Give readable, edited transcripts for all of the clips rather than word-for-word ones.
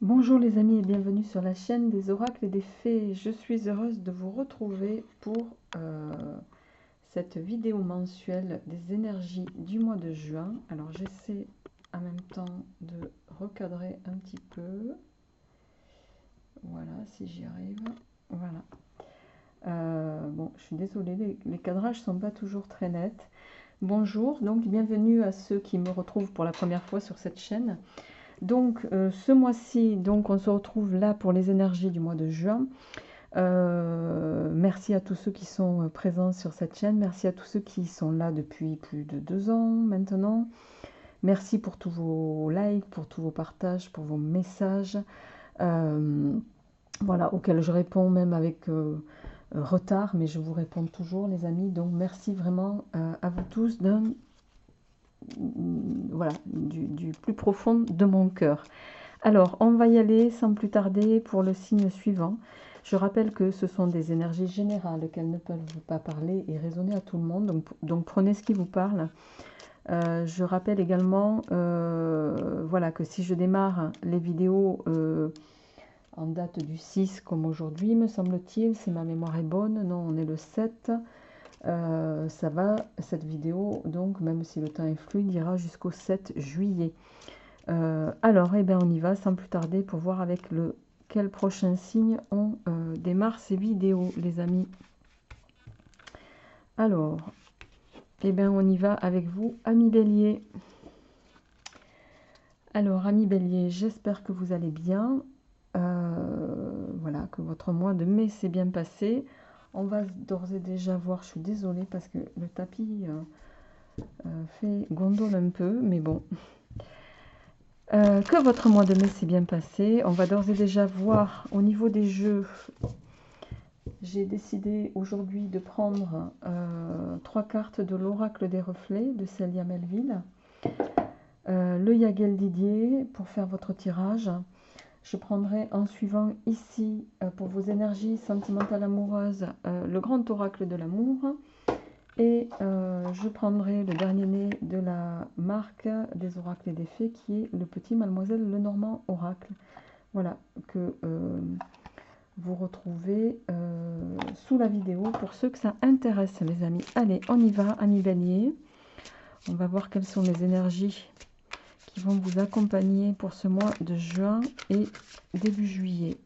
Bonjour les amis et bienvenue sur la chaîne des oracles et des fées. Je suis heureuse de vous retrouver pour cette vidéo mensuelle des énergies du mois de juin. Alors j'essaie en même temps de recadrer un petit peu. Voilà, si j'y arrive. Voilà. Bon, je suis désolée, les cadrages ne sont pas toujours très nets. Bonjour, donc bienvenue à ceux qui me retrouvent pour la première fois sur cette chaîne. Donc ce mois-ci, donc on se retrouve là pour les énergies du mois de juin. Merci à tous ceux qui sont présents sur cette chaîne. Merci à tous ceux qui sont là depuis plus de 2 ans maintenant. Merci pour tous vos likes, pour tous vos partages, pour vos messages. Voilà, auxquels je réponds même avec retard, mais je vous réponds toujours les amis. Donc merci vraiment à vous tous voilà, du plus profond de mon cœur. Alors, on va y aller sans plus tarder pour le signe suivant. Je rappelle que ce sont des énergies générales, qu'elles ne peuvent pas parler et résonner à tout le monde. Donc prenez ce qui vous parle. Je rappelle également voilà, que si je démarre les vidéos en date du 6 comme aujourd'hui, me semble-t-il, si ma mémoire est bonne, non, on est le 7, ça va, cette vidéo, donc même si le temps est fluide, ira jusqu'au 7 juillet. Alors, eh bien, on y va sans plus tarder pour voir avec quel prochain signe on démarre ces vidéos, les amis. Alors, eh bien, on y va avec vous, amis Bélier. Alors, amis Bélier, j'espère que vous allez bien. Voilà, que votre mois de mai s'est bien passé. On va d'ores et déjà voir, je suis désolée parce que le tapis fait gondole un peu, mais bon. Que votre mois de mai s'est bien passé. On va d'ores et déjà voir au niveau des jeux. J'ai décidé aujourd'hui de prendre 3 cartes de l'oracle des reflets de Célia Melville. Le Yagel Didier pour faire votre tirage. Je prendrai en suivant ici pour vos énergies sentimentales amoureuses le grand oracle de l'amour. Et je prendrai le dernier né de la marque des oracles et des fées qui est le petit Mademoiselle Lenormand oracle. Voilà, que vous retrouvez sous la vidéo pour ceux que ça intéresse les amis. Allez, on y va, amis Bélier. On va voir quelles sont les énergies qui vont vous accompagner pour ce mois de juin et début juillet.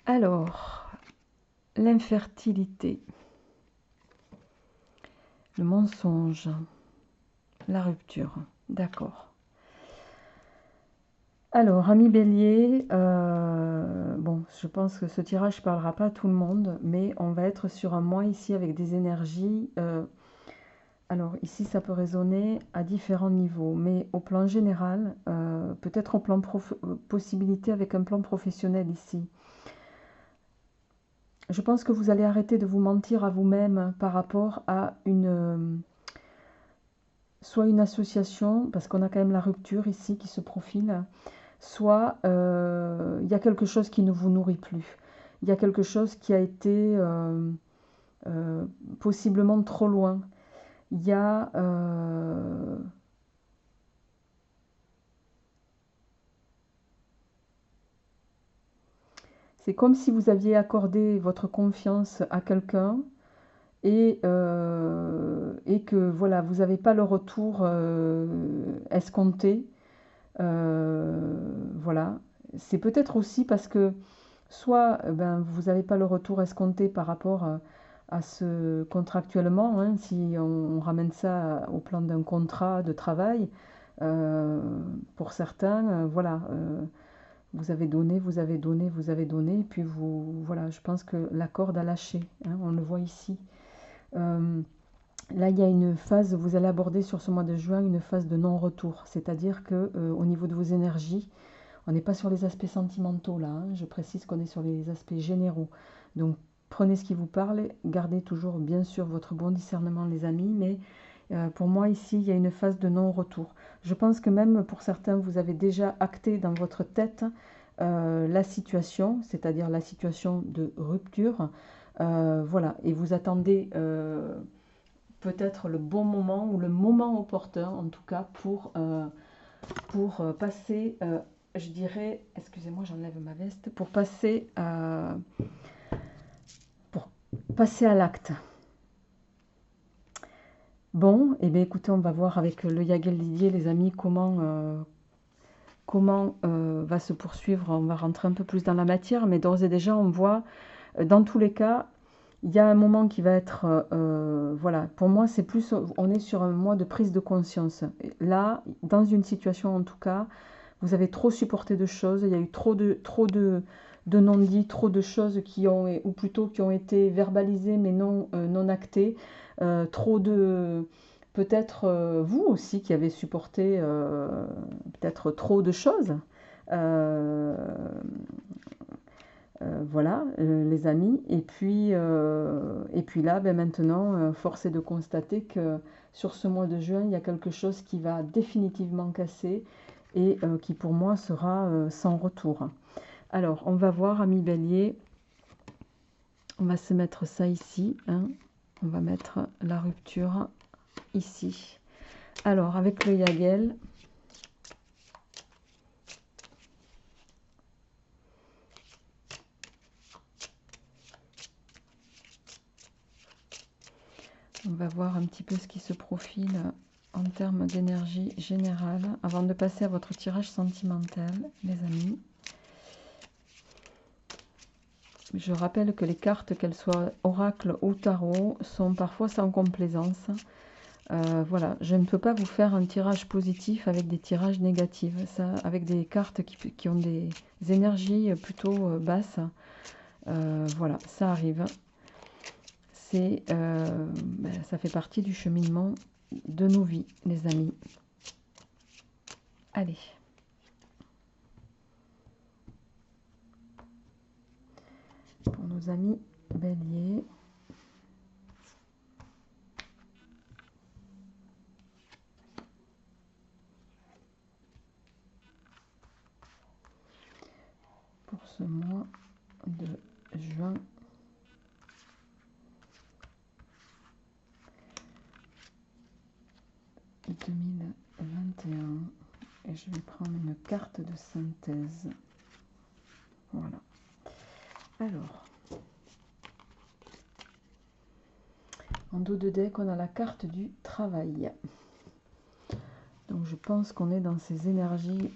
Alors, l'infertilité, le mensonge, la rupture, d'accord. Alors, ami Bélier, bon, je pense que ce tirage ne parlera pas à tout le monde, mais on va être sur un mois ici avec des énergies. Alors, ici, ça peut résonner à différents niveaux, mais au plan général, peut-être au plan possibilité avec un plan professionnel ici. Je pense que vous allez arrêter de vous mentir à vous-même par rapport à soit une association, parce qu'on a quand même la rupture ici qui se profile, soit il y a quelque chose qui ne vous nourrit plus. Il y a quelque chose qui a été possiblement trop loin. Il y a... c'est comme si vous aviez accordé votre confiance à quelqu'un et que voilà, vous n'avez pas le retour escompté. Voilà. C'est peut-être aussi parce que soit ben, vous n'avez pas le retour escompté par rapport à ce contractuellement, hein, si on ramène ça au plan d'un contrat de travail, pour certains, voilà, vous avez donné, vous avez donné, vous avez donné, et puis vous, voilà, je pense que la corde a lâché, hein, on le voit ici. Là, il y a une phase, vous allez aborder sur ce mois de juin, une phase de non-retour, c'est-à-dire que au niveau de vos énergies, On n'est pas sur les aspects sentimentaux là, hein. Je précise qu'on est sur les aspects généraux. Donc prenez ce qui vous parle, gardez toujours bien sûr votre bon discernement les amis, mais pour moi ici il y a une phase de non-retour. Je pense que même pour certains vous avez déjà acté dans votre tête la situation, c'est-à-dire la situation de rupture. Voilà, et vous attendez peut-être le bon moment ou le moment opportun en tout cas pour passer, je dirais, excusez-moi j'enlève ma veste, pour passer à l'acte. Bon, et bien écoutez, on va voir avec le Yagel Didier les amis comment va se poursuivre. On va rentrer un peu plus dans la matière, mais d'ores et déjà on voit dans tous les cas il y a un moment qui va être, voilà, pour moi c'est plus, on est sur un mois de prise de conscience. Là, dans une situation en tout cas, vous avez trop supporté de choses, il y a eu trop de non-dits, trop de choses qui ont, ou plutôt qui ont été verbalisées mais non actées, trop de, peut-être vous aussi qui avez supporté peut-être trop de choses. Euh, voilà, les amis. Et puis là, ben maintenant, force est de constater que sur ce mois de juin, il y a quelque chose qui va définitivement casser et qui pour moi sera sans retour. Alors, on va voir, ami Bélier, on va se mettre ça ici, hein. On va mettre la rupture ici. Alors, avec le Yagel, on va voir un petit peu ce qui se profile en termes d'énergie générale avant de passer à votre tirage sentimental, les amis. Je rappelle que les cartes, qu'elles soient oracle ou tarot, sont parfois sans complaisance. Voilà, je ne peux pas vous faire un tirage positif avec des tirages négatifs, ça, avec des cartes qui ont des énergies plutôt basses. Voilà, ça arrive. Ça fait partie du cheminement de nos vies, les amis. Allez. Pour nos amis béliers. Pour ce mois de juin 2021. Et je vais prendre une carte de synthèse. Voilà. Alors, en dos de deck, on a la carte du travail. Donc, je pense qu'on est dans ces énergies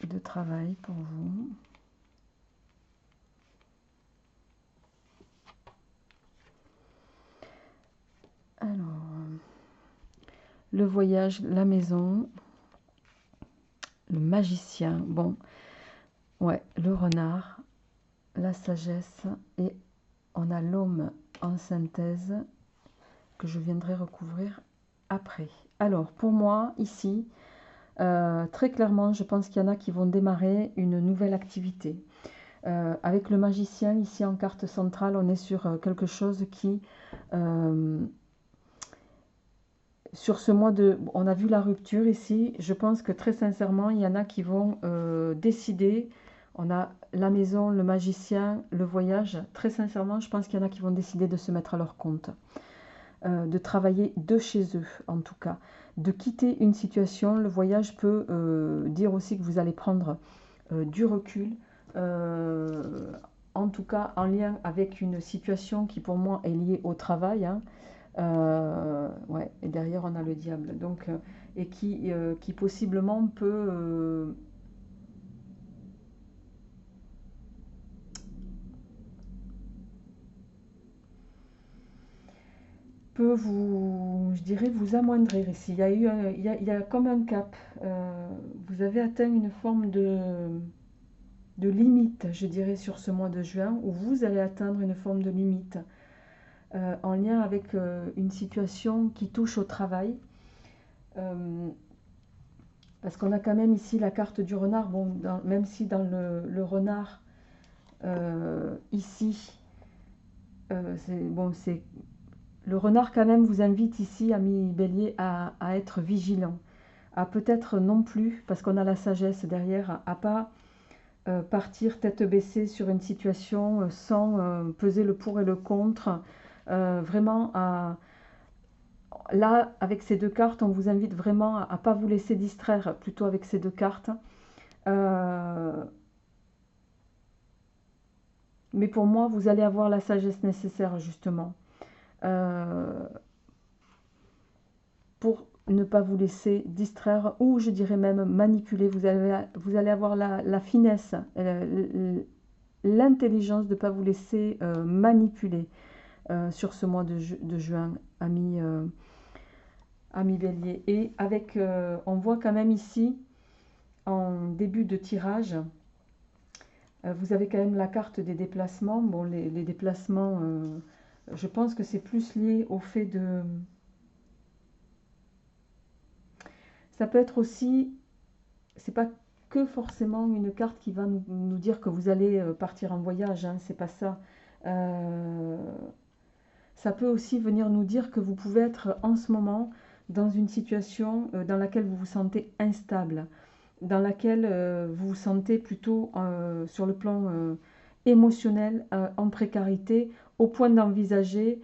de travail pour vous. Alors, le voyage, la maison, le magicien, bon, ouais, le renard, la sagesse, et on a l'homme en synthèse que je viendrai recouvrir après. Alors, pour moi, ici, très clairement, je pense qu'il y en a qui vont démarrer une nouvelle activité. Avec le magicien, ici en carte centrale, on est sur quelque chose qui... sur ce mois de... On a vu la rupture ici. Je pense que très sincèrement, il y en a qui vont décider. On a la maison, le magicien, le voyage. Très sincèrement, je pense qu'il y en a qui vont décider de se mettre à leur compte. De travailler de chez eux, en tout cas. De quitter une situation. Le voyage peut dire aussi que vous allez prendre du recul. En tout cas, en lien avec une situation qui, pour moi, est liée au travail, hein. Ouais, et derrière on a le diable, donc et qui possiblement peut vous, je dirais, vous amoindrir ici. Il y a eu il y a comme un cap. Vous avez atteint une forme de limite, je dirais, sur ce mois de juin, où vous allez atteindre une forme de limite en lien avec une situation qui touche au travail. Parce qu'on a quand même ici la carte du renard. Bon, même si dans le renard, ici, bon, le renard quand même vous invite ici, ami Bélier, à être vigilant. À peut-être non plus, parce qu'on a la sagesse derrière, à pas partir tête baissée sur une situation sans peser le pour et le contre. Vraiment, là, avec ces deux cartes, on vous invite vraiment à ne pas vous laisser distraire, plutôt avec ces deux cartes. Mais pour moi, vous allez avoir la sagesse nécessaire, justement, pour ne pas vous laisser distraire, ou je dirais même manipuler. Vous allez avoir la finesse, l'intelligence de ne pas vous laisser manipuler sur ce mois de juin, ami Bélier. Et avec, on voit quand même ici, en début de tirage, vous avez quand même la carte des déplacements. Bon, les déplacements, je pense que c'est plus lié au fait de... Ça peut être aussi, c'est pas que forcément une carte qui va nous dire que vous allez partir en voyage, hein, c'est pas ça. Ça peut aussi venir nous dire que vous pouvez être en ce moment dans une situation dans laquelle vous vous sentez instable, dans laquelle vous vous sentez plutôt sur le plan émotionnel en précarité, au point d'envisager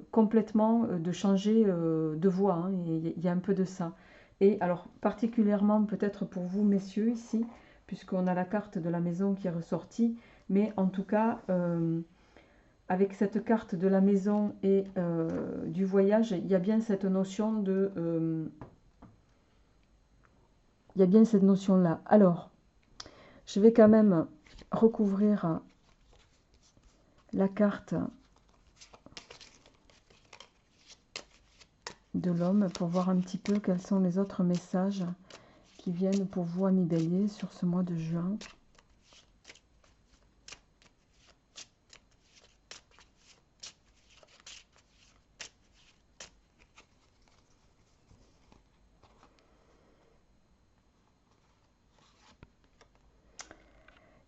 complètement de changer de voie, hein. Il y a un peu de ça. Et alors particulièrement peut-être pour vous messieurs ici, puisqu'on a la carte de la maison qui est ressortie, mais en tout cas avec cette carte de la maison et du voyage, il y a bien cette notion de... il y a bien cette notion-là. Alors, je vais quand même recouvrir la carte de l'homme pour voir un petit peu quels sont les autres messages qui viennent pour vous, amis Bélier, sur ce mois de juin.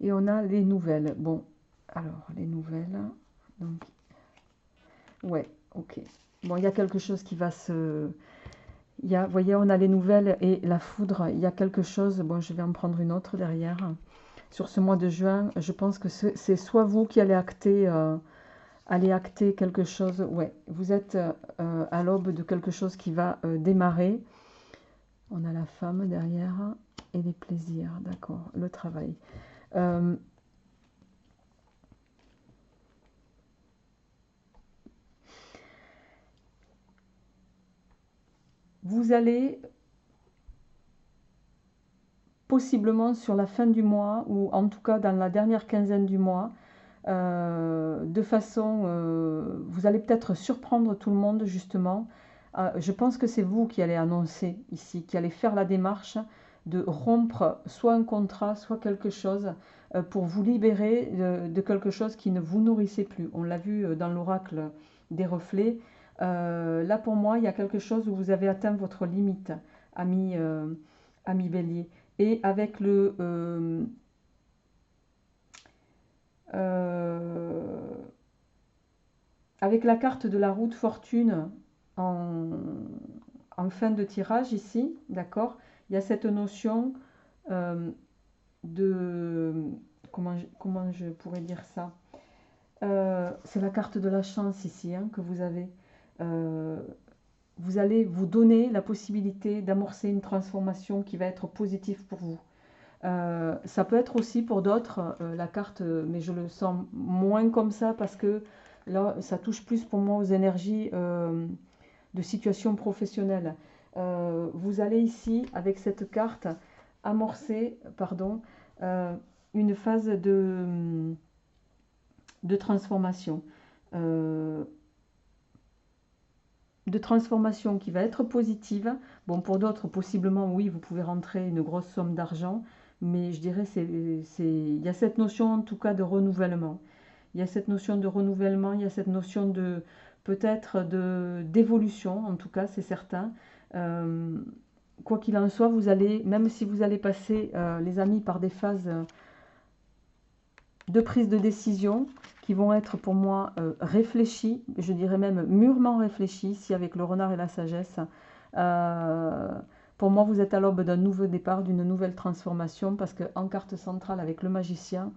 Et on a les nouvelles. Bon, alors, les nouvelles. Donc, ouais, ok. Bon, il y a quelque chose qui va se... vous voyez, on a les nouvelles et la foudre. Il y a quelque chose... Bon, je vais en prendre une autre derrière. Sur ce mois de juin, je pense que c'est soit vous qui allez acter quelque chose. Ouais, vous êtes à l'aube de quelque chose qui va démarrer. On a la femme derrière et les plaisirs, d'accord, le travail. Vous allez possiblement sur la fin du mois, ou en tout cas dans la dernière quinzaine du mois, de façon... vous allez peut-être surprendre tout le monde, justement. Je pense que c'est vous qui allez annoncer ici, qui allez faire la démarche de rompre soit un contrat, soit quelque chose, pour vous libérer de quelque chose qui ne vous nourrissait plus. On l'a vu dans l'oracle des reflets. Là, pour moi, il y a quelque chose où vous avez atteint votre limite, ami Bélier. Et avec avec la carte de la roue de fortune en, fin de tirage ici, d'accord, il y a cette notion de... Comment je pourrais dire ça, c'est la carte de la chance ici, hein, que vous avez. Vous allez vous donner la possibilité d'amorcer une transformation qui va être positive pour vous. Ça peut être aussi pour d'autres la carte, mais je le sens moins comme ça parce que là, ça touche plus pour moi aux énergies de situation professionnelle. Vous allez ici, avec cette carte, amorcer une phase de transformation. De transformation qui va être positive. Bon, pour d'autres, possiblement, oui, vous pouvez rentrer une grosse somme d'argent, mais je dirais il y a cette notion, en tout cas, de renouvellement. Il y a cette notion de renouvellement, il y a cette notion peut-être d'évolution, en tout cas, c'est certain. quoi qu'il en soit, vous allez, même si vous allez passer, les amis, par des phases de prise de décision qui vont être pour moi réfléchies, je dirais même mûrement réfléchies, ici avec le renard et la sagesse. Pour moi, vous êtes à l'aube d'un nouveau départ, d'une nouvelle transformation, parce qu'en carte centrale avec le magicien,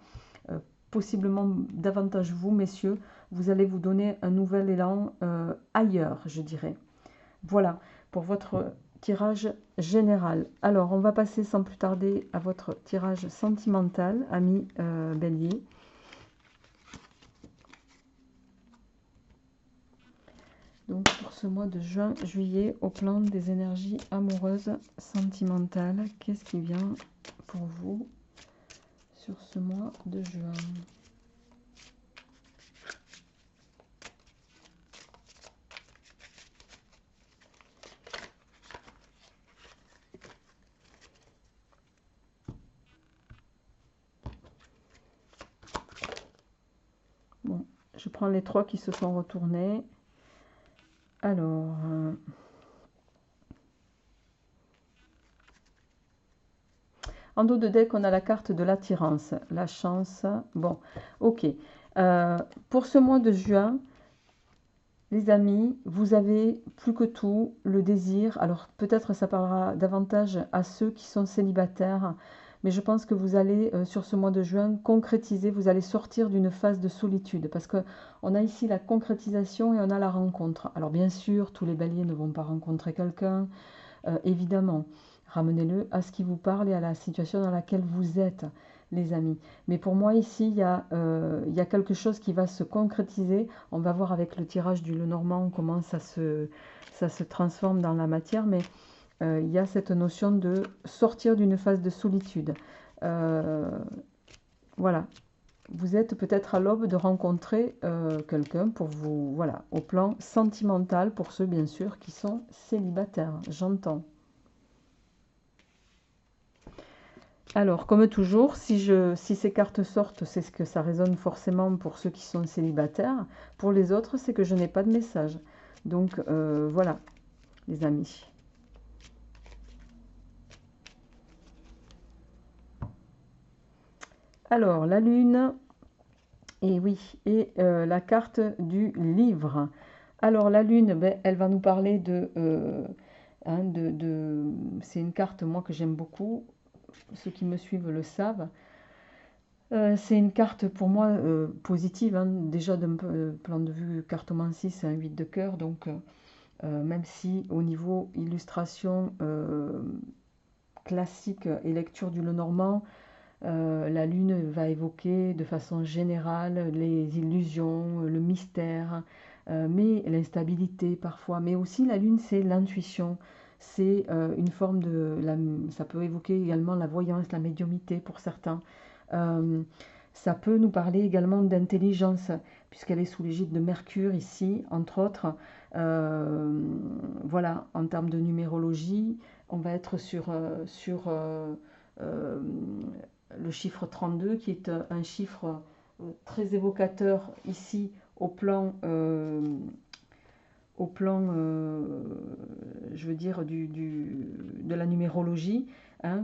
possiblement davantage vous, messieurs, vous allez vous donner un nouvel élan ailleurs, je dirais. Voilà, pour votre tirage général. Alors, on va passer sans plus tarder à votre tirage sentimental, ami Bélier. Donc, pour ce mois de juin, juillet, au plan des énergies amoureuses, sentimentales, qu'est-ce qui vient pour vous sur ce mois de juin? Bon, je prends les trois qui se sont retournés. Alors, en dos de deck, on a la carte de l'attirance, la chance. Bon, ok. Pour ce mois de juin, les amis, vous avez plus que tout le désir. Alors, peut-être ça parlera davantage à ceux qui sont célibataires, mais je pense que vous allez, sur ce mois de juin, concrétiser, vous allez sortir d'une phase de solitude, parce qu'on a ici la concrétisation et on a la rencontre. Alors, bien sûr, tous les béliers ne vont pas rencontrer quelqu'un, évidemment. Ramenez-le à ce qui vous parle et à la situation dans laquelle vous êtes, les amis. Mais pour moi, ici, il y a quelque chose qui va se concrétiser. On va voir avec le tirage du Lenormand comment ça se transforme dans la matière. Mais il y a cette notion de sortir d'une phase de solitude. Voilà. Vous êtes peut-être à l'aube de rencontrer quelqu'un pour vous, voilà, au plan sentimental, pour ceux, bien sûr, qui sont célibataires. J'entends. Alors, comme toujours, si ces cartes sortent, c'est ce que ça résonne forcément pour ceux qui sont célibataires. Pour les autres, c'est que je n'ai pas de message. Donc, voilà, les amis. Alors, la lune, et oui, et la carte du livre. Alors, la lune, ben, elle va nous parler c'est une carte, moi, que j'aime beaucoup. Ceux qui me suivent le savent. C'est une carte pour moi positive, hein. Déjà d'un plan de vue cartomancie, c'est un 8 de cœur, donc même si au niveau illustration classique et lecture du Lenormand, la lune va évoquer de façon générale les illusions, le mystère, mais l'instabilité parfois. Mais aussi la lune, c'est l'intuition, c'est une forme ça peut évoquer également la voyance, la médiumnité pour certains. Ça peut nous parler également d'intelligence, puisqu'elle est sous l'égide de Mercure ici, entre autres. Voilà, en termes de numérologie, on va être sur le chiffre 32, qui est un chiffre très évocateur ici au plan je veux dire, de la numérologie. Hein,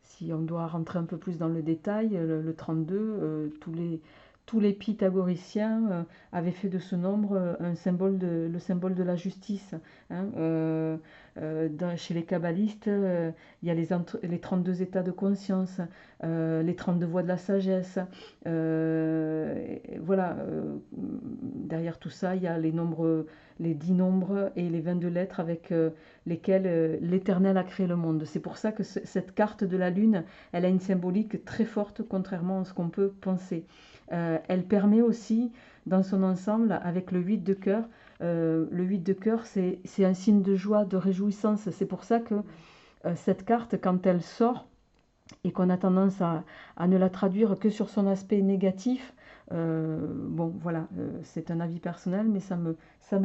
si on doit rentrer un peu plus dans le détail, le 32, tous les pythagoriciens avaient fait de ce nombre le symbole de la justice. Hein. Chez les kabbalistes, il y a les 32 états de conscience, les 32 voies de la sagesse. Voilà, derrière tout ça, il y a les 10 nombres et les 22 lettres avec lesquelles l'Éternel a créé le monde. C'est pour ça que cette carte de la Lune, elle a une symbolique très forte, contrairement à ce qu'on peut penser. Elle permet aussi, dans son ensemble, avec le 8 de cœur, le 8 de cœur, c'est un signe de joie, de réjouissance. C'est pour ça que cette carte, quand elle sort, et qu'on a tendance à ne la traduire que sur son aspect négatif, bon, voilà, c'est un avis personnel, mais ça me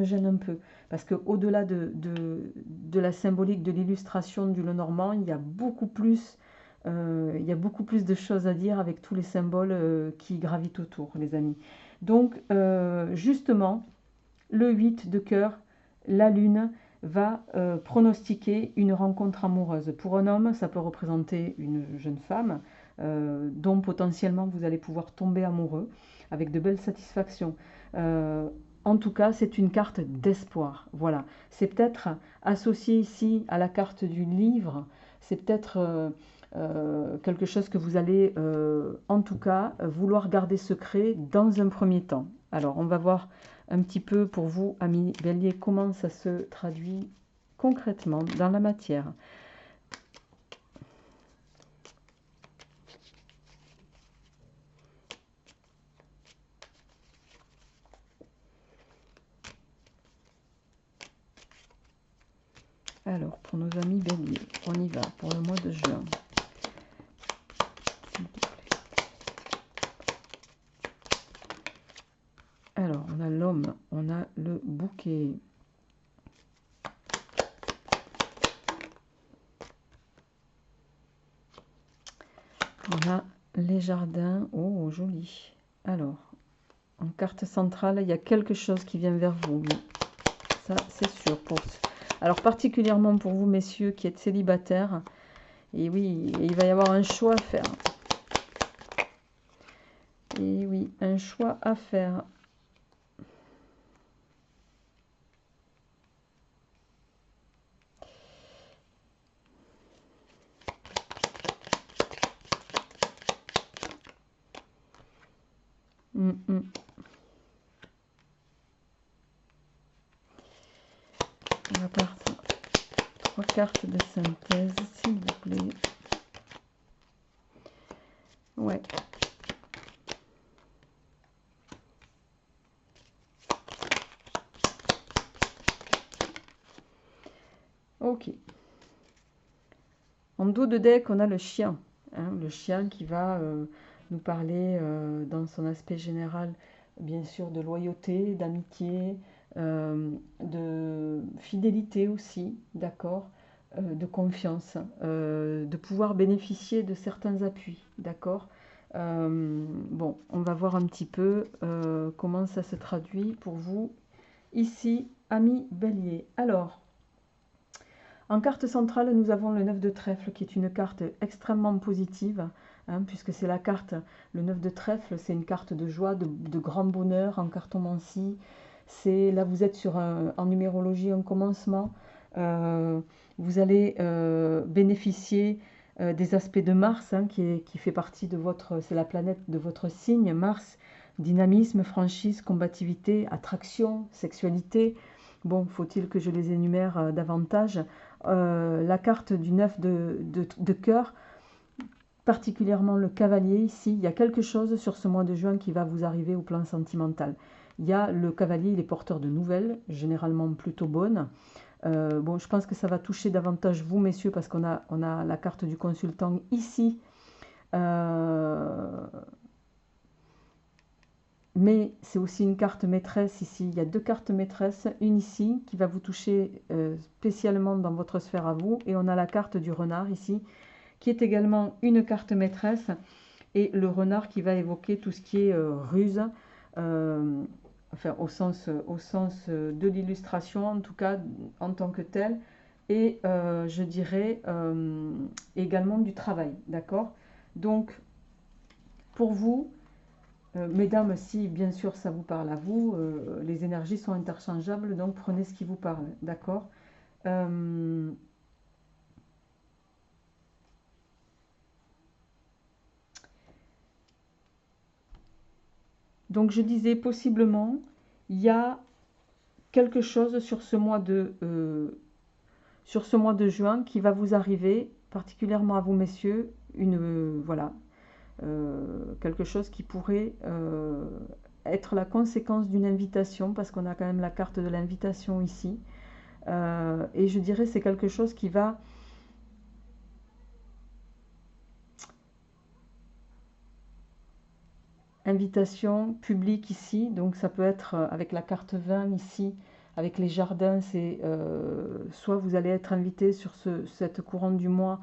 gêne un peu. Parce qu'au-delà de la symbolique de l'illustration du Lenormand, il y a beaucoup plus de choses à dire avec tous les symboles qui gravitent autour, les amis. Donc, justement, le 8 de cœur, la lune, va pronostiquer une rencontre amoureuse. Pour un homme, ça peut représenter une jeune femme dont potentiellement vous allez pouvoir tomber amoureux avec de belles satisfactions. En tout cas, c'est une carte d'espoir. Voilà. C'est peut-être associé ici à la carte du livre. C'est peut-être quelque chose que vous allez, en tout cas, vouloir garder secret dans un premier temps. Alors, on va voir un petit peu pour vous, amis Bélier, comment ça se traduit concrètement dans la matière. Alors, pour nos amis Bélier, on y va pour le mois de juin. Alors, on a l'homme, on a le bouquet. On a les jardins. Oh, joli. Alors, en carte centrale, il y a quelque chose qui vient vers vous. Oui. Ça, c'est sûr. Alors, particulièrement pour vous, messieurs, qui êtes célibataires. Et oui, il va y avoir un choix à faire. Et oui, un choix à faire. On va partir 3 cartes de synthèse, s'il vous plaît. Ouais. Ok. En dos de deck, on a le chien. Hein, le chien qui va nous parler dans son aspect général, bien sûr, de loyauté, d'amitié, de fidélité aussi, d'accord, de confiance, de pouvoir bénéficier de certains appuis, d'accord. Bon, on va voir un petit peu comment ça se traduit pour vous ici, amis Bélier. Alors, en carte centrale, nous avons le 9 de trèfle qui est une carte extrêmement positive, hein, puisque c'est la carte, le 9 de trèfle, c'est une carte de joie, de grand bonheur en cartomancie. Là, vous êtes en numérologie, un commencement. Vous allez bénéficier des aspects de Mars, hein, qui fait partie de votre, c'est la planète de votre signe. Mars, dynamisme, franchise, combativité, attraction, sexualité. Bon, faut-il que je les énumère davantage. La carte du 9 de cœur, particulièrement le cavalier ici, il y a quelque chose sur ce mois de juin qui va vous arriver au plan sentimental. Il y a le cavalier, il est porteur de nouvelles, généralement plutôt bonnes. Bon, je pense que ça va toucher davantage vous, messieurs, parce qu'on a la carte du consultant ici. Mais c'est aussi une carte maîtresse ici. Il y a 2 cartes maîtresses. Une ici qui va vous toucher spécialement dans votre sphère à vous. Et on a la carte du renard ici qui est également une carte maîtresse. Et le renard qui va évoquer tout ce qui est ruse. Enfin au sens de l'illustration en tout cas en tant que tel. Et je dirais également du travail. D'accord? Donc pour vous... mesdames, si bien sûr ça vous parle à vous, les énergies sont interchangeables, donc prenez ce qui vous parle, d'accord. Donc je disais, possiblement, il y a quelque chose sur ce mois de juin qui va vous arriver, particulièrement à vous messieurs, voilà, quelque chose qui pourrait être la conséquence d'une invitation, parce qu'on a quand même la carte de l'invitation ici. Et je dirais c'est quelque chose qui va... Invitation publique ici, donc ça peut être avec la carte 20 ici, avec les jardins, c'est soit vous allez être invité sur cette courante du mois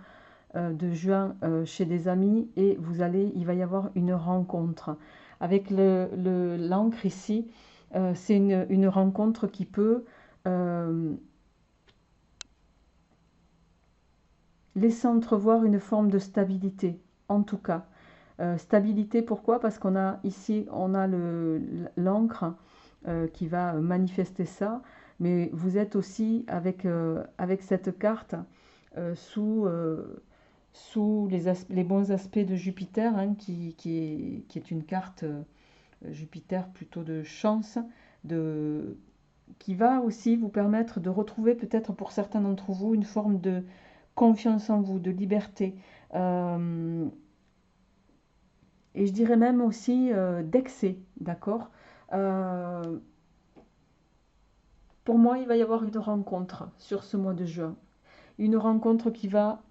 de juin chez des amis et il va y avoir une rencontre. Avec l'encre ici, c'est une rencontre qui peut laissant entrevoir une forme de stabilité, en tout cas. Stabilité, pourquoi? Parce qu'on a ici, on a l'encre qui va manifester ça, mais vous êtes aussi avec cette carte sous les bons aspects de Jupiter, hein, qui est une carte Jupiter plutôt de chance, qui va aussi vous permettre de retrouver peut-être pour certains d'entre vous une forme de confiance en vous, de liberté. Et je dirais même aussi d'excès, d'accord. Pour moi, il va y avoir une rencontre sur ce mois de juin. Une rencontre qui va,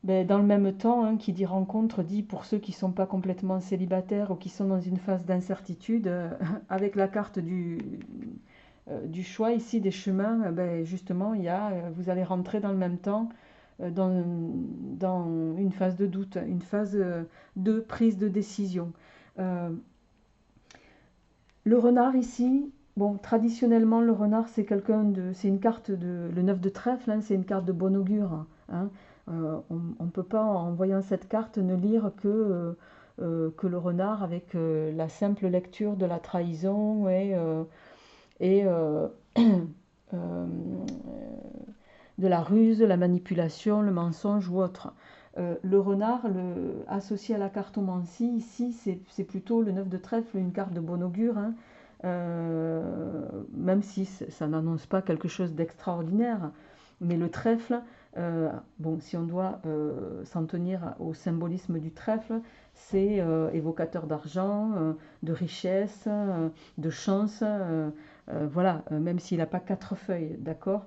dans le même temps, hein, qui dit rencontre, dit pour ceux qui ne sont pas complètement célibataires ou qui sont dans une phase d'incertitude, avec la carte du choix ici des chemins, justement, vous allez rentrer dans le même temps dans une phase de doute, une phase de prise de décision. Le renard ici, bon, traditionnellement, le renard, c'est une carte le 9 de trèfle, hein, c'est une carte de bon augure. Hein. On ne peut pas, en voyant cette carte, ne lire que le renard avec la simple lecture de la trahison et de la ruse, la manipulation, le mensonge ou autre. Le renard, associé à la cartomancie, ici, c'est plutôt le 9 de trèfle, une carte de bon augure, hein, même si ça n'annonce pas quelque chose d'extraordinaire. Mais le trèfle, bon, si on doit s'en tenir au symbolisme du trèfle, c'est évocateur d'argent, de richesse, de chance, voilà, même s'il n'a pas 4 feuilles, d'accord.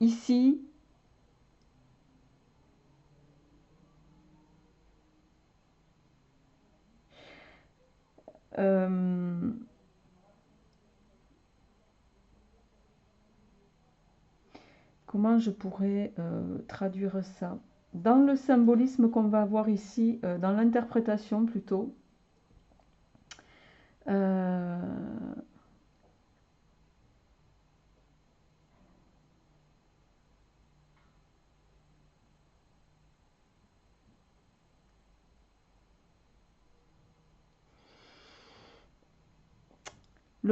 Ici, comment je pourrais traduire ça? Dans le symbolisme qu'on va avoir ici, dans l'interprétation plutôt, le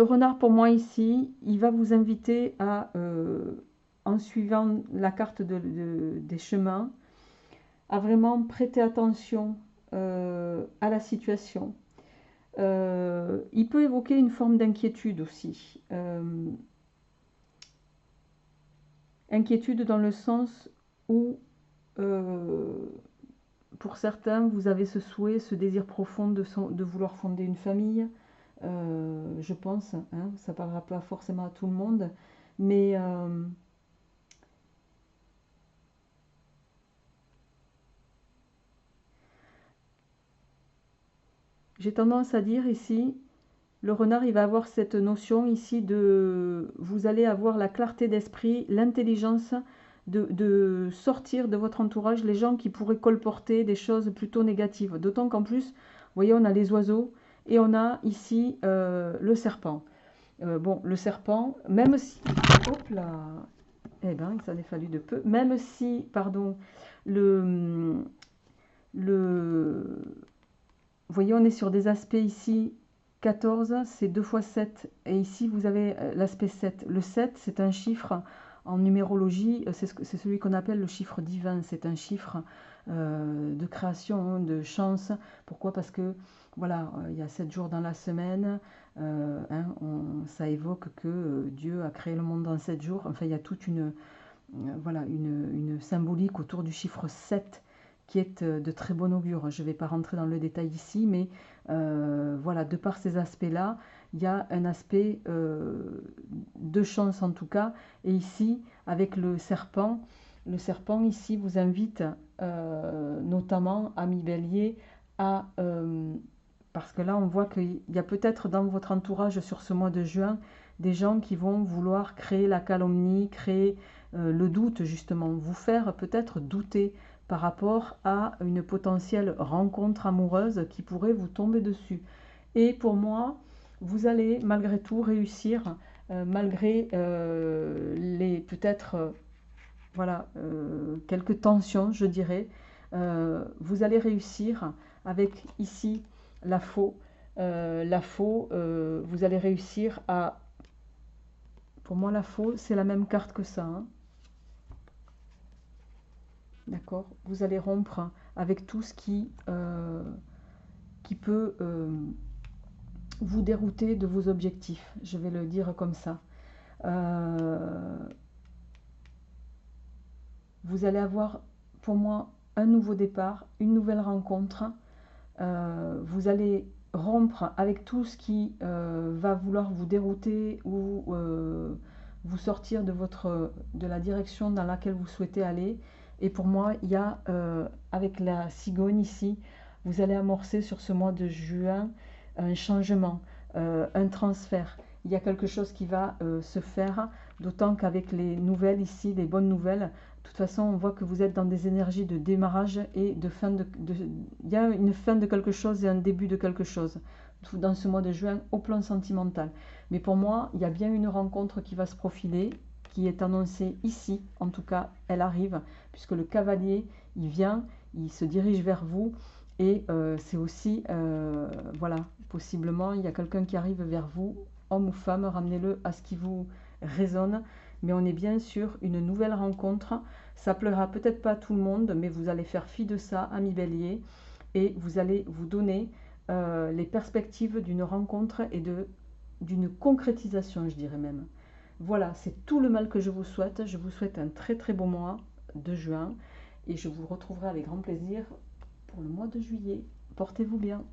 renard pour moi ici, il va vous inviter à, en suivant la carte des chemins, à vraiment prêter attention à la situation. Il peut évoquer une forme d'inquiétude aussi. Inquiétude dans le sens où, pour certains, vous avez ce souhait, ce désir profond de vouloir fonder une famille. Je pense, hein, ça ne parlera pas forcément à tout le monde, mais j'ai tendance à dire ici, le renard, il va avoir cette notion ici vous allez avoir la clarté d'esprit, l'intelligence de sortir de votre entourage les gens qui pourraient colporter des choses plutôt négatives. D'autant qu'en plus, vous voyez, on a les oiseaux et on a ici le serpent. Bon, le serpent, même si... Hop là. Eh ben, il s'en est fallu de peu. Même si, pardon, vous voyez, on est sur des aspects ici. 14, c'est 2 fois 7. Et ici, vous avez l'aspect 7. Le 7, c'est un chiffre en numérologie. C'est celui qu'on appelle le chiffre divin. C'est un chiffre de création, de chance. Pourquoi? Parce que, voilà, il y a 7 jours dans la semaine. Hein, ça évoque que Dieu a créé le monde en 7 jours. Enfin, il y a toute voilà, une symbolique autour du chiffre 7 qui est de très bon augure. Je ne vais pas rentrer dans le détail ici, mais voilà, de par ces aspects-là, il y a un aspect de chance en tout cas. Et ici, avec le serpent ici vous invite notamment, ami Bélier, à... parce que là, on voit qu'il y a peut-être dans votre entourage sur ce mois de juin des gens qui vont vouloir créer la calomnie, créer le doute justement, vous faire peut-être douter par rapport à une potentielle rencontre amoureuse qui pourrait vous tomber dessus. Et pour moi, vous allez malgré tout réussir, malgré les peut-être voilà, quelques tensions, je dirais. Vous allez réussir avec ici la faux. Vous allez réussir à... Pour moi, la faux, c'est la même carte que ça. Hein. D'accord? Vous allez rompre avec tout ce qui peut vous dérouter de vos objectifs. Je vais le dire comme ça. Vous allez avoir, pour moi, un nouveau départ, une nouvelle rencontre. Vous allez rompre avec tout ce qui va vouloir vous dérouter ou vous sortir de la direction dans laquelle vous souhaitez aller. Et pour moi, il y a, avec la cigogne ici, vous allez amorcer sur ce mois de juin un changement, un transfert. Il y a quelque chose qui va se faire, d'autant qu'avec les nouvelles ici, les bonnes nouvelles, de toute façon, on voit que vous êtes dans des énergies de démarrage et de fin il y a une fin de quelque chose et un début de quelque chose dans ce mois de juin au plan sentimental. Mais pour moi, il y a bien une rencontre qui va se profiler, qui est annoncée ici. En tout cas, elle arrive, puisque le cavalier, il vient, il se dirige vers vous. Et c'est aussi, voilà, possiblement, il y a quelqu'un qui arrive vers vous, homme ou femme, ramenez-le à ce qui vous résonne. Mais on est bien sur une nouvelle rencontre. Ça plaira peut-être pas à tout le monde, mais vous allez faire fi de ça, ami Bélier, et vous allez vous donner les perspectives d'une rencontre et d'une concrétisation, je dirais même. Voilà, c'est tout le mal que je vous souhaite. Je vous souhaite un très très beau mois de juin et je vous retrouverai avec grand plaisir pour le mois de juillet. Portez-vous bien.